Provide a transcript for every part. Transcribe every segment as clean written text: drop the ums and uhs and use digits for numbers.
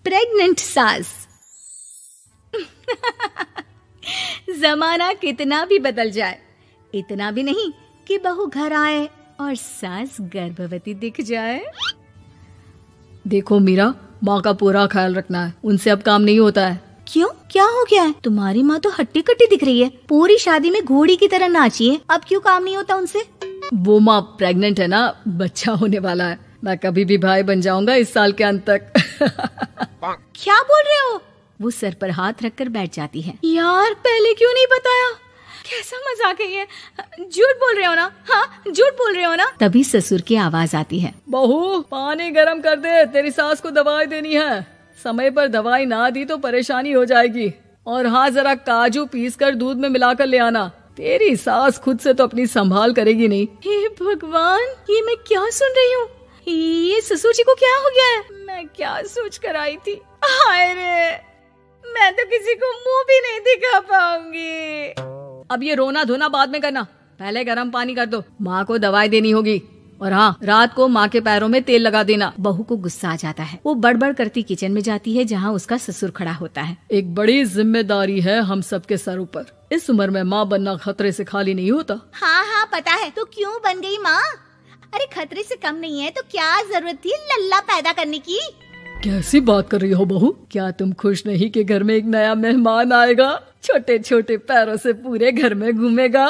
Pregnant सास। जमाना कितना भी बदल जाए, इतना भी नहीं कि बहू घर आए और सास गर्भवती दिख जाए। देखो मीरा, माँ का पूरा ख्याल रखना है, उनसे अब काम नहीं होता है। क्यों, क्या हो गया है? तुम्हारी माँ तो हट्टी कट्टी दिख रही है, पूरी शादी में घोड़ी की तरह नाची है, अब क्यों काम नहीं होता उनसे? वो माँ प्रेग्नेंट है ना, बच्चा होने वाला है। मैं कभी भी भाई बन जाऊंगा इस साल के अंत तक। क्या बोल रहे हो? वो सर पर हाथ रखकर बैठ जाती है। यार पहले क्यों नहीं बताया? कैसा मजाक है ये? झूठ बोल रहे हो ना? हाँ, झूठ बोल रहे हो ना? तभी ससुर की आवाज आती है। बहू पानी गरम कर दे, तेरी सास को दवाई देनी है। समय पर दवाई ना दी तो परेशानी हो जाएगी। और हाँ, जरा काजू पीस कर दूध में मिलाकर ले आना, तेरी सास खुद से तो अपनी संभाल करेगी नहीं। हे भगवान, ये मैं क्या सुन रही हूँ? ये ससुर जी को क्या हो गया है? मैं क्या सोच कर आई थी? हाय रे, मैं तो किसी को मुंह भी नहीं दिखा पाऊंगी। अब ये रोना धोना बाद में करना, पहले गर्म पानी कर दो, माँ को दवाई देनी होगी। और हाँ, रात को माँ के पैरों में तेल लगा देना। बहू को गुस्सा आ जाता है, वो बड़बड़ करती किचन में जाती है जहाँ उसका ससुर खड़ा होता है। एक बड़ी जिम्मेदारी है हम सबके सर ऊपर। इस उम्र में माँ बनना खतरे से खाली नहीं होता। हाँ हाँ पता है, तो क्यों बन गई माँ? अरे खतरे से कम नहीं है तो क्या जरूरत थी लल्ला पैदा करने की? कैसी बात कर रही हो बहू? क्या तुम खुश नहीं कि घर में एक नया मेहमान आएगा, छोटे छोटे पैरों से पूरे घर में घूमेगा?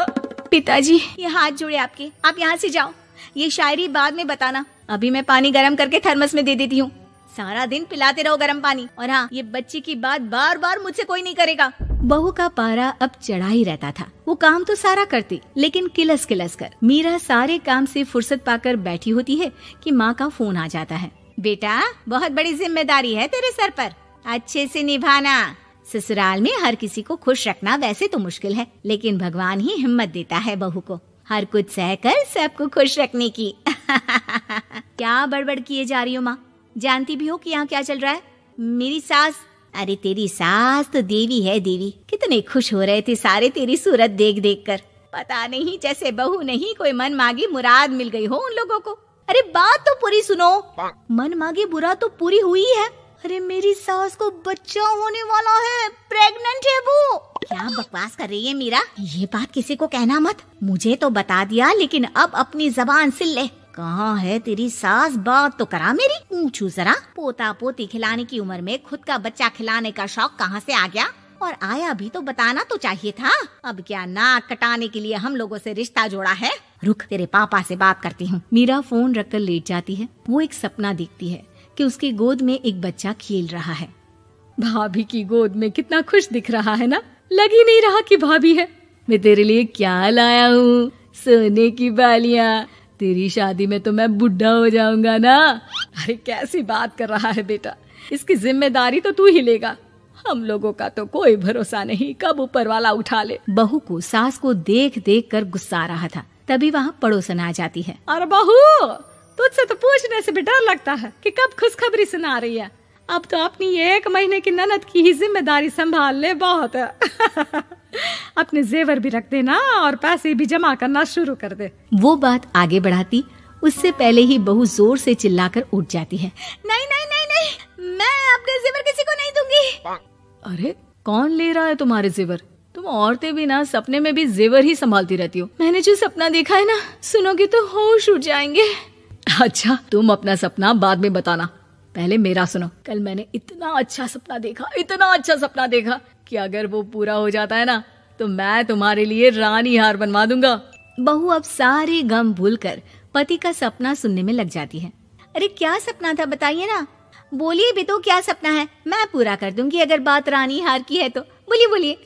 पिताजी ये हाथ जोड़े आपके, आप यहाँ से जाओ, ये शायरी बाद में बताना, अभी मैं पानी गरम करके थर्मस में दे देती हूँ। सारा दिन पिलाते रहो गरम पानी। और हाँ, ये बच्ची की बात बार बार मुझसे कोई नहीं करेगा। बहू का पारा अब चढ़ा ही रहता था। वो काम तो सारा करती, लेकिन किलस किलस कर। मीरा सारे काम से फुर्सत पाकर बैठी होती है कि माँ का फोन आ जाता है। बेटा, बहुत बड़ी जिम्मेदारी है तेरे सर पर, अच्छे से निभाना। ससुराल में हर किसी को खुश रखना वैसे तो मुश्किल है, लेकिन भगवान ही हिम्मत देता है बहू को हर कुछ सहकर सबको खुश रखने की। क्या बड़बड़ किए जा रही हो माँ? जानती भी हो कि यहाँ क्या चल रहा है? मेरी सास, अरे तेरी सास तो देवी है देवी। कितने खुश हो रहे थे सारे तेरी सूरत देख देख कर। पता नहीं जैसे बहू नहीं कोई मन मांगी मुराद मिल गई हो उन लोगों को। अरे बात तो पूरी सुनो। मन मांगी बुरा तो पूरी हुई है। अरे मेरी सास को बच्चा होने वाला है, प्रेग्नेंट है वो। क्या बकवास कर रही है मीरा? ये बात किसी को कहना मत। मुझे तो बता दिया, लेकिन अब अपनी जबान सिल ले। कहाँ है तेरी सास? बात तो करा मेरी। पूछू जरा, पोता पोती खिलाने की उम्र में खुद का बच्चा खिलाने का शौक कहाँ से आ गया? और आया भी तो बताना तो चाहिए था। अब क्या नाक कटाने के लिए हम लोगों से रिश्ता जोड़ा है? रुक, तेरे पापा से बात करती हूँ। मीरा फोन रखकर लेट जाती है। वो एक सपना देखती है कि उसकी गोद में एक बच्चा खेल रहा है। भाभी की गोद में कितना खुश दिख रहा है ना, लग ही नहीं रहा कि भाभी है। मैं तेरे लिए क्या लाया हूँ, सोने की बालियाँ। तेरी शादी में तो मैं बुढ़ा हो जाऊंगा ना। अरे कैसी बात कर रहा है बेटा, इसकी जिम्मेदारी तो तू ही लेगा। हम लोगों का तो कोई भरोसा नहीं, कब ऊपर वाला उठा ले। बहू को सास को देख देख कर गुस्सा आ रहा था। तभी वहाँ पड़ोसन आ जाती है। अरे बहू, तुझसे तो पूछने से भी डर लगता है कि कब खुशखबरी सुना रही है। अब तो अपनी 1 महीने की ननद की ही जिम्मेदारी संभाल ले, बहुत है। अपने जेवर भी रख देना और पैसे भी जमा करना शुरू कर दे। वो बात आगे बढ़ाती उससे पहले ही बहू जोर से चिल्लाकर उठ जाती है। नहीं नहीं नहीं नहीं, मैं अपने जेवर किसी को नहीं दूंगी। अरे कौन ले रहा है तुम्हारे जेवर? तुम औरतें भी ना सपने में भी जेवर ही संभालती रहती हो। मैंने जो सपना देखा है ना, सुनोगे तो होश उड़ जाएंगे। अच्छा, तुम अपना सपना बाद में बताना, पहले मेरा सुनो। कल मैंने इतना अच्छा सपना देखा कि अगर वो पूरा हो जाता है ना तो मैं तुम्हारे लिए रानी हार बनवा दूंगा। बहू अब सारे गम भूलकर पति का सपना सुनने में लग जाती है। अरे क्या सपना था बताइए ना, बोलिए भी तो, क्या सपना है? मैं पूरा कर दूंगी अगर बात रानी हार की है तो। बोलिए बोलिए।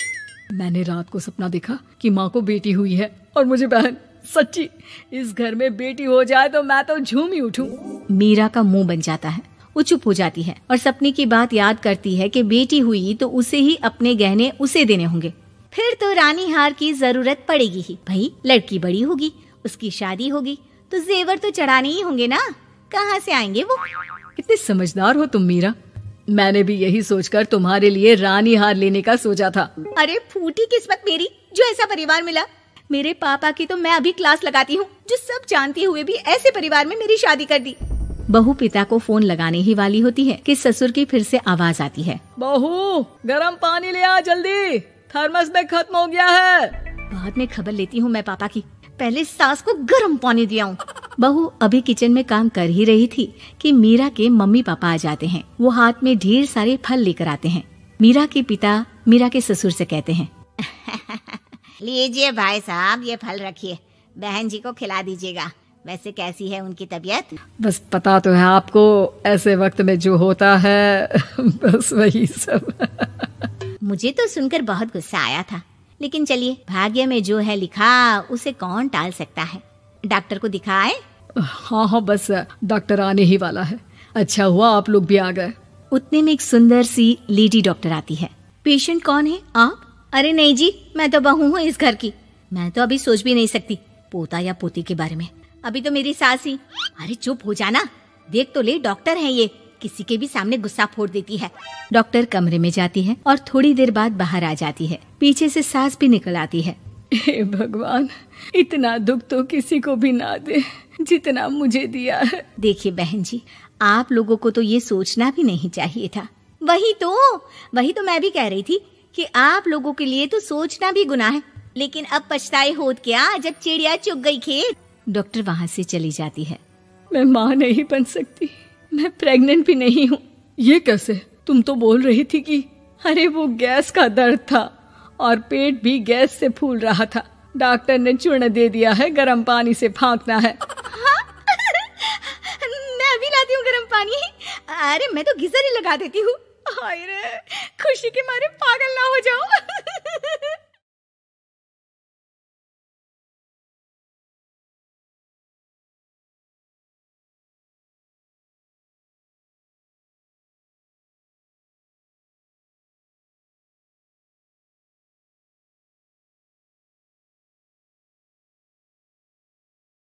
मैंने रात को सपना देखा कि माँ को बेटी हुई है और मुझे बहन। सच्ची, इस घर में बेटी हो जाए तो मैं तो झूम ही उठूं। मीरा का मुंह बन जाता है। वो चुप हो जाती है और सपने की बात याद करती है कि बेटी हुई तो उसे ही अपने गहने उसे देने होंगे। फिर तो रानी हार की जरूरत पड़ेगी ही। भाई लड़की बड़ी होगी, उसकी शादी होगी तो जेवर तो चढ़ाने ही होंगे ना, कहाँ से आएंगे वो? कितनी समझदार हो तुम मीरा। मैंने भी यही सोचकर तुम्हारे लिए रानी हार लेने का सोचा था। अरे फूटी किस्मत मेरी जो ऐसा परिवार मिला। मेरे पापा की तो मैं अभी क्लास लगाती हूँ, जो सब जानते हुए भी ऐसे परिवार में मेरी शादी कर दी। बहू पिता को फोन लगाने ही वाली होती है कि ससुर की फिर से आवाज आती है, बहू गरम पानी ले आ जल्दी, थर्मस में खत्म हो गया है। बाद में खबर लेती हूँ मैं पापा की, पहले सास को गर्म पानी दिया हूँ। बहू अभी किचन में काम कर ही रही थी कि मीरा के मम्मी पापा आ जाते हैं। वो हाथ में ढेर सारे फल लेकर आते हैं। मीरा के पिता मीरा के ससुर से कहते हैं, लीजिए भाई साहब, ये फल रखिए, बहन जी को खिला दीजिएगा। वैसे कैसी है उनकी तबीयत? बस पता तो है आपको, ऐसे वक्त में जो होता है बस वही सब। मुझे तो सुनकर बहुत गुस्सा आया था, लेकिन चलिए, भाग्य में जो है लिखा उसे कौन टाल सकता है। डॉक्टर को दिखाए? हाँ, बस डॉक्टर आने ही वाला है। अच्छा हुआ आप लोग भी आ गए। उतने में एक सुंदर सी लेडी डॉक्टर आती है। पेशेंट कौन है आप? अरे नहीं जी, मैं तो बहू हूँ इस घर की। मैं तो अभी सोच भी नहीं सकती पोता या पोती के बारे में, अभी तो मेरी सास ही। अरे चुप हो जाना, देख तो ले, डॉक्टर है ये, किसी के भी सामने गुस्सा फोड़ देती है। डॉक्टर कमरे में जाती है और थोड़ी देर बाद बाहर आ जाती है। पीछे से सास भी निकल आती है। हे भगवान, इतना दुख तो किसी को भी ना दे जितना मुझे दिया है। देखिए बहन जी, आप लोगों को तो ये सोचना भी नहीं चाहिए था। वही तो मैं भी कह रही थी कि आप लोगों के लिए तो सोचना भी गुनाह है, लेकिन अब पछताए होत क्या जब चिड़िया चुग गई खेत। डॉक्टर वहाँ से चली जाती है। मैं माँ नहीं बन सकती, मैं प्रेग्नेंट भी नहीं हूँ। ये कैसे? तुम तो बोल रही थी कि अरे वो गैस का दर्द था और पेट भी गैस से फूल रहा था, डॉक्टर ने चूर्ण दे दिया है, गर्म पानी से फांकना है। हाँ? मैं अभी लाती हूँ गर्म पानी। अरे मैं तो गीजर ही लगा देती हूँ। हाय रे, खुशी के मारे पागल ना हो जाओ।